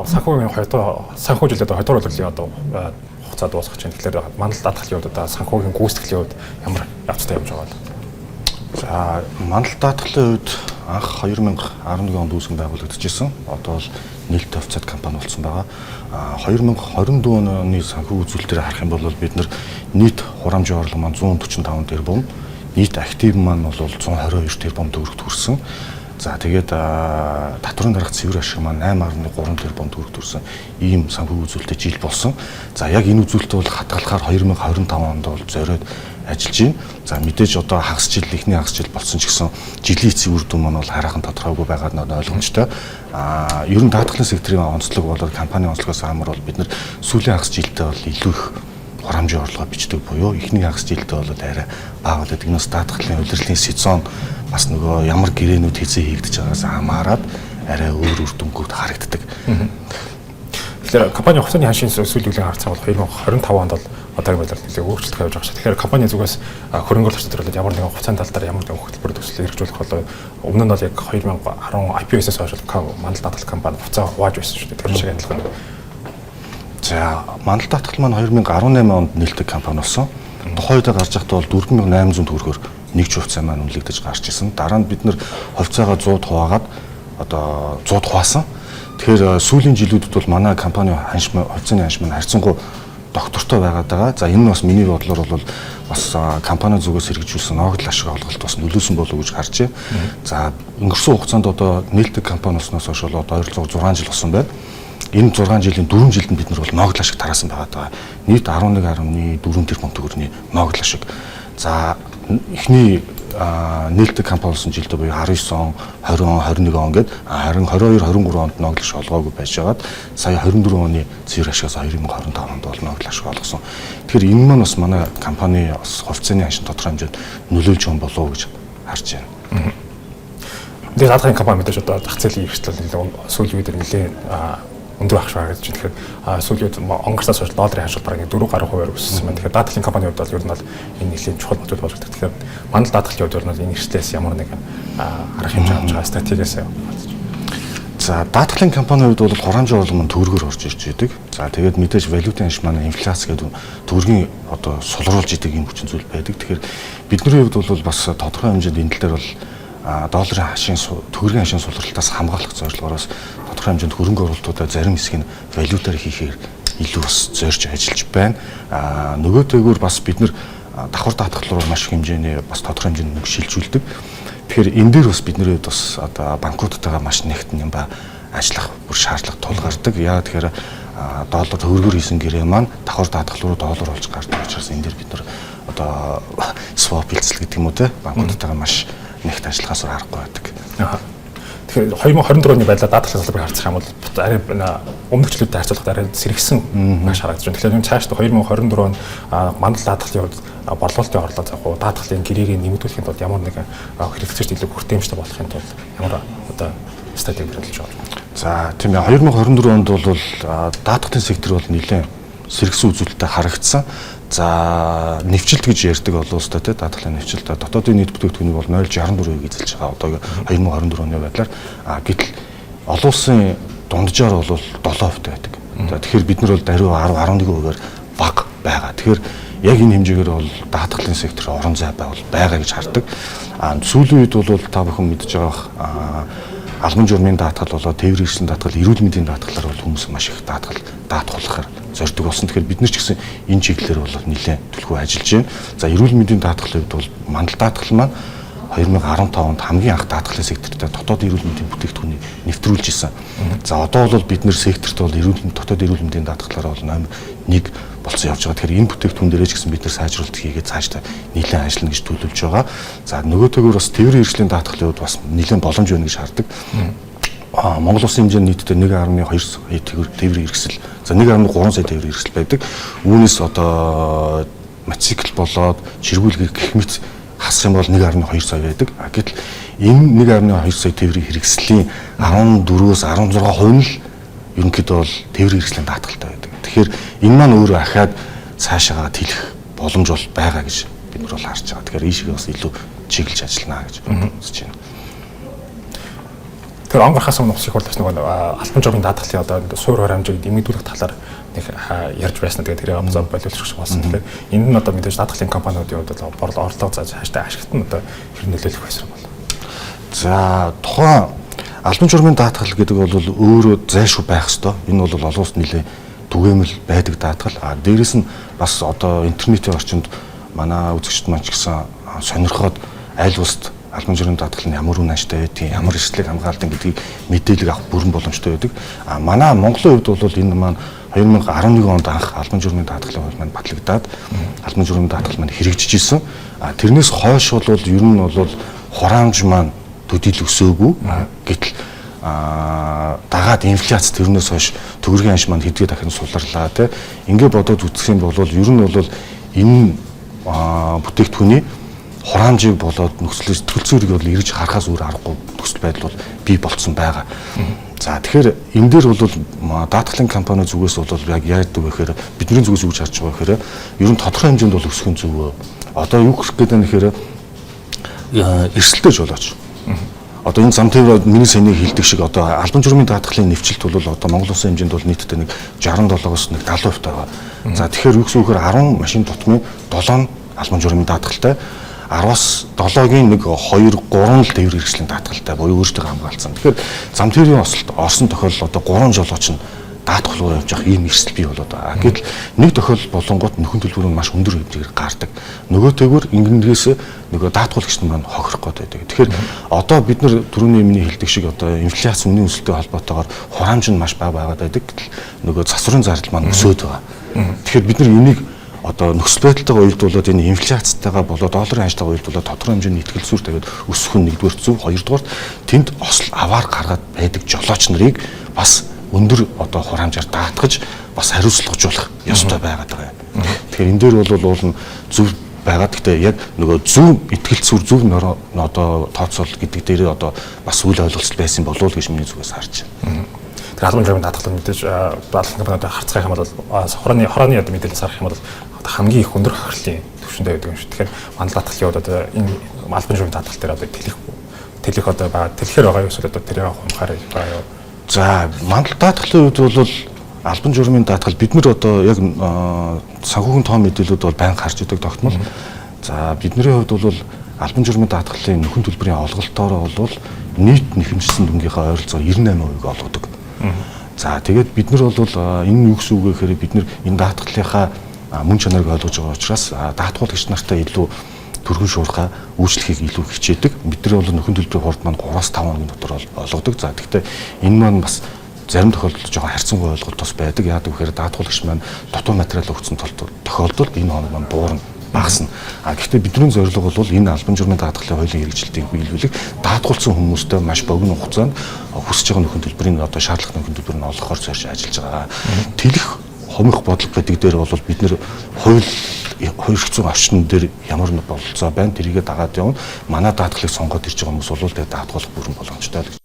санхүүгийн санхүүжилээд хоёрдугаар улирлын одоо хугацаа дуусгах чинь тэгэхээр мандал даатгалын хувьд одоо санхүүгийн гүйцэтгэлийн хувьд ямар явцтай явж байгаа вэ? За мандал даатгалын хувьд анх 2011 онд үүсгэн байгуулагдчихсан. Одоо бол нээлттэй офицер компани болсон байгаа. 2024 оны санхүү үзүүлэлтээр харах юм бол бид нар нийт хурамжийн орлого маань 145 тэрбум, нийт актив маань бол 122 тэрбум төгрөгт хүрсэн. За тэгээд татварын дарга цэвэр ашиг маань 8.3 тэрбум төгрөгт хүрсэн ийм санхүү үзүүлэлттэй жил болсон. За яг энэ үзүүлэлтээ бол хадгалахаар 2025 онд бол зориод ажиллаж байна. За мэдээж одоо хагас жил эхний хагас жил болсон ч гэсэн жилийн эцсийн үр дүн маань бол хараахан тодорхойгүй байгаад нь ойлгомжтой. Ер нь даатгалын секторын онцлог бол компанийн онцлогоос амар бол бид нар сүүлийн хагас жилдээ бол илүү их хурамжийн орлого бичдэг буюу эхний хагас жилдээ бол арай бага болоод энэ бас даатгалын улирлын сезон бас нөгөө ямар гэрээнүүд хэзээ хийгдэж байгаагаас хамаарат арай өөр үр дүнгууд харагддаг. Тэгэхээр компани хувьцааны ханшийн сүүлийн үеийн харцаа бол 2025 онд бол одоогийн байдлаар нэлээд өөрчлөлт хийж байгаа шүү. Тэгэхээр компани зүгээс хөрөнгө оруулагчид төрөлд ямар нэгэн хувьцааны тал дээр ямар нэгэн хөтөлбөр төсөл хэрэгжүүлэх болоо өмнө нь бол яг 2010 IPO-с хойш мандал даатгал компани хувьцаа хувааж байсан шүү. Тэр шиг адилхан. За мандал даатгал маань 2018 онд нээлттэй компани болсон. Тухайд гарч байхдаа бол 4800 төгрөгөөр нэг ч хувьцаа маань үнэлэгдэж гарч ирсэн. Дараа нь бид нэр хувьцаагаа 100 хуваагаад одоо 100 хуваасан. Тэгэхээр сүүлийн жилүүдэд бол манай компани хувьцааны ханш маань харьцангуй доктортой байгаад байгаа. За энэ нь бас миний бодлоор бол бас компани зүгээс хэрэгжүүлсэн ногдол ашиг олголт бас нөлөөсөн болов уу гэж харж байна. За өнгөрсөн хугацаанд одоо нээлттэй компани болсноос хойш бол одоо 206 жил болсон байна. Энэ 6 жилийн 4 жилд бид нар бол ногдол ашиг тараасан байгаа. Нийт 11.4 тэрбум төгрөгийн ногдол ашиг. За эхний нээлттэй компани болсон жилдээ буюу 19 он, 20 он, 21 он гээд харин 22, 23 онд ногдол ашиг олгоогүй байжгаад сая 24 оны цэвэр ашигаас 2025 онд бол ногдол ашиг олгосон. Тэгэхээр энэ маань бас манай компани бас хувьцааны ханшин тодорхой хэмжээнд нөлөөлж байгаа болов уу гэж харж байна. Тэгээд даатгалын компани мэдээж одоо зах зээлийн эрсдэл сүүлийн үед нэлээд өндөр ах шиг харагдаж байна. Тэгэхээр сүүлийн үед онгорцоос хойш долларын ханшил бараг 4.2% өссөн байна. Тэгэхээр даатгалын компанийн хувьд бол ер нь бол энэ нэлээд чухал бодол болж байгаа. Тэгэхээр мандал даатгалын хувьд ер нь энэ эрсдлээс ямар нэгэн арга хэмжээ авч байгаа стратегиас харж. За даатгалын компанийн хувьд бол хурамжийн орлого маань төгрөгөөр орж ирж байдаг. За тэгээд мэдээж валютын ханш маань инфляц гэдэг төгрөгийн одоо сулруулж идэг юм хүчин зүйл байдаг. Тэгэхээр бидний хувьд бол бас тодорхой хэмжээнд энэ тал дээр бол долларын ханшийн төгрөгийн ханшийн сулралтаас хамгаалах зорилгоороос тодорхой хэмжээнд хөрөнгө оруулалтуудаа зарим хэсгийг валютаар хийхээр илүү бас зорж ажиллаж байна. Нөгөө төгөөр бас бид нэр давхар даатгал руу маш их хэмжээний бас тодорхой хэмжээнд мөнгө шилжүүлдэг. Тэгэхээр энэ дээр бас бидний хувьд бас одоо банкудтайгаа маш нэгтэн юм ба ажиллах бүр шаардлага тулгардаг. Яа тэгэхээр доллар хөргөөр хийсэн гэрээ маань давхар даатгал руу доллар болж гардаг учраас энэ дээр бид нар одоо swap хилцэл гэдэг юм уу те банкудтайгаа маш нэгт ажиллахаас аргагүй байдаг. Тэгэхээр 2024 оны байдлаар даатгалын салбарыг харцах юм бол арай өмнөх жилүүдэд харьцуулахад арай сэргсэн маш харагдаж байна. Тэгэхээр цаашдаа 2024 онд мандал даатгалын хувьд борлуулалтын орлого зах даатгалын гэрээгийн нэмэгдүүлэхийн тулд ямар нэгэн хэрэгцээч илүү хүртээмжтэй болохын тулд ямар одоо стратеги хэрэглэж байгаа. За тийм ээ 2024 онд бол даатгалын сектор бол нэлээд сэргсэн үзүүлэлттэй харагдсан. За нэвчилт гэж ярьдаг болов уу те даатгалын нэвчилт дотоодын нийт бүтээгдэхүүнийг бол 0.64% эзэлж байгаа одоо 2024 оны байдлаар гэтэл олон улсын дунджаар бол 7% байдаг. За тэгэхээр бид нар бол даруй 10-11%-аар бага байгаа. Тэгэхээр яг энэ хэмжээгээр бол даатгалын сектор орон зай байгаа гэж хардаг. Сүүлийн үед бол та бүхэн мэдж байгаа албан журмын даатгал болоо тээврийн эрсдлийн даатгал, эрүүл мэндийн даатгалаар бол хүмүүс маш их даатгуулахаар зорддог болсон. Тэгэхээр бид нар ч гэсэн энэ чиглэлээр бол нэлээд төлхөө ажиллаж байна. За эрүүл мэндийн даатгалын хувьд бол мандал даатгал маань 2015 онд хамгийн анх даатгалын секторт дотоод эрүүл мэндийн бүтээгдэхүүнийг нэвтрүүлж исэн. За одоо бол бид нэр секторт бол дотоод эрүүл мэндийн даатгалаараа бол номер 1 болсон явж байгаа. Тэгэхээр энэ бүтээгдэхүүн дээрээ ч гэсэн бид нар сайжруулалт хийгээд цаашдаа нэлээд ажиллана гэж төлөвлөж байгаа. За нөгөөтэйгөр бас тээврийн эрсдлийн даатгалын хувьд бас нэлээд боломж байна гэж хардаг. Монгол улсын хэмжээнд нийтдээ 1.2 сая тээврийн эрсдэл, за 1.3 сая тээврийн эрсдэл байдаг. Үүнээс одоо мотоцикл болоод чиргүүлгийг гэх мэт хасах юм бол 1.2 сая байдаг. Гэтэл энэ 1.2 сая тээврийн хэрэгслийн 14-өөс 16% нь л ерөнхийдөө бол тээврийн хэрэгслийн даатгалтай байдаг. Тэгэхээр энэ маань өөрөө ахаад цаашаа тэлэх боломж бол байгаа гэж бид нар бол харж байгаа. Тэгэхээр энэ шиг бас илүү чиглэж ажиллана гэж үзэж байна. Тэр он гарахаас өмнө ус их бол бас нөгөө албан журмын даатгалын одоо суур хэмжээг нэмэгдүүлэх талаар нэг ярьж байсан. Тэгээд тэрийг амзаа боловсруулах шиг болсон. Тэгэхээр энэ нь одоо мэдээж даатгалын компаниудын хувьд бол орлого зааж хааштай ашигт нь одоо хэр нөлөөлөх байсан бол. За тухайн албан журмын даатгал гэдэг бол өөрөө зайлшгүй байх ёстой. Энэ бол олон улсад нэлээд түгээмэл байдаг даатгал. Дээрээс нь бас одоо интернетийн орчинд манай үзэгчд маань ч гэсэн сонирхоод аль улсад албан журмын даатгал нь ямар үн ашигтай байдгийг, ямар эрсдлийг хамгаалдаг гэдгийг мэдээлэл авах бүрэн боломжтой байдаг. Манай Монголын хувьд бол энэ маань 2011 онд анх албан журмын даатгалын хууль маань батлагдаад албан журмын даатгал маань хэрэгжиж исэн. Тэрнээс хойш бол ер нь бол хураамж маань төдийл өсөөгүй. Гэтэл дагаад инфляц тэрнээс хойш төгрөгийн анш маань хэдгээ дахин суларлаа тий. Ингээ бодоод үзэх юм бол ер нь бол энэ бүтээгдэхүүний хураамжийг болоод нөхцөл сэтгэл зүйрийг бол эргэж харахаас өөр аргагүй нөхцөл байдал бол бий болцсон байгаа. За тэгэхээр энэ дээр бол даатгалын компани зүгээс бол яг яадаг вэ гэхээр бидний зүгээс үгж харж байгаа гэхээр ер нь тодорхой хэмжээнд бол өсөх зүг. Одоо юу гэх гээд байна гэхээр эрсдэлтэй жолооч. Одоо энэ зам тээврүүд миний саяны хэлдэг шиг одоо албан журмын даатгалын нэвчлэлт бол одоо Монгол улсын хэмжээнд бол нийтдээ нэг 67-оос нэг 70% байгаа. За тэгэхээр юу гэсэн үг вэ? 10 машин тутмын 7 албан журмын даатгалтай 10-аас 7-гийн нэг 2 3 л тээвэр хэрэгслийн даатгалтай буюу өөртөө хамгаалсан. Тэгэхээр зам тээврийн осолд орсон тохиолдол одоо 3 жолооч нь даатгал руу явж явах ийм эрсдэл бий болоод байгаа. Гэтэл нэг тохиолдол болонгууд нөхөн төлбөр нь маш өндөр хэмжээгээр гардаг. Нөгөөтэйгүр ингэнээс нөгөө даатгуулагч маань хохирох гээд байдаг. Тэгэхээр одоо бид нар түрүүний миний хэлдэг шиг одоо инфляц үнийн өсөлттэй холбоотойгоор хураамж нь маш бага байгаад байдаг. Гэтэл нөгөө засварын зардал маань өсөд байгаа. Тэгэхээр бид нар энийг одоо нөхцөл байдалтайгаа уялдуулаад энэ инфляцтайгаа болоод долларын ханжтайгаа уялдуулаад тодорхой хэмжээний ихтгэл зүр тавиад өсөх нь нэгдүгээр зөв, хоёрдугаар тэнд осол аваар гаргаад байдаг жолооч нарыг бас өндөр одоо хураамжаар даатгаж бас хариуцлагажуулах ёстой байгаад байгаа. Тэгэхээр энэ дээр бол уул нь зөв байгаа. Гэхдээ яг нөгөө зөв ихтгэл зүр зөв одоо тооцоол гэдэг дээрээ одоо бас үйл ойлголцол байсан болов уу гэж миний зүгээс харж байна. Тэр албан журмын даатгал мэдээж даатгалын компаниуд харцгаах юм бол хороны одоо мэдээлэл сарах юм бол хамгийн их өндөр хохирлын түвшиндээ байдаг юм шиг. Тэгэхээр мандал даатгалын хувьд одоо энэ албан журмын даатгал дээр одоо тэлэх одоо тэлэхээр байгаа юу эсвэл одоо тэрийг хумхаар байгаа юу? За мандал даатгалын хувьд бол албан журмын даатгал бид нар одоо яг санхүүгийн тоон мэдээлэлүүд бол байнга харж идэг тогтмол. За бидний хувьд бол албан журмын даатгалын нөхөн төлбөрийн олголтоороо бол нийт нэхэмжсэн дүнгийнхаа ойролцоогоор 98% олгодог. За тэгээд бид нар бол энэ юу гэсэн үг вэ гэхээр бид нар энэ даатгалынхаа мөн чанарыг ойлгож байгаа учраас даатгуулагч нартай илүү төргөн шуурхаа үйлчлэхийг илүү хичээдэг. Бид нар бол нөхөн төлбөрийн хурд маань 3-5 хоногийн дотор олгодог. За тэгэхээр энэ маань бас зарим тохиолдолд жоохон харьцангуй ойлголт бас байдаг. Яагаад гэвэл даатгуулагч маань дутуу материал өгсөн тохиолдолд энэ хоног маань буурна, багасна. Гэхдээ бидний зорилго бол энэ албан журмын даатгалын хуулийн хэрэгжилтийг биелүүлэх даатгуулсан хүмүүстэй маш богино хугацаанд хүсэж байгаа нөхөн төлбөрийн одоо шаардлага нөхөн төлбөр нь олгохоор зорьж ажиллаж байгаа. Тэлэх хомих бодлого гэдэг дээр бол бид нэр хууль хэрэгцээ орчин дээр ямар бололцоо байна тэрийгэ дагаад явна. Манай даатгалыг сонгоод ирж байгаа хүмүүс бол тэгээд даатгуулах бүрэн боломжтой л гэж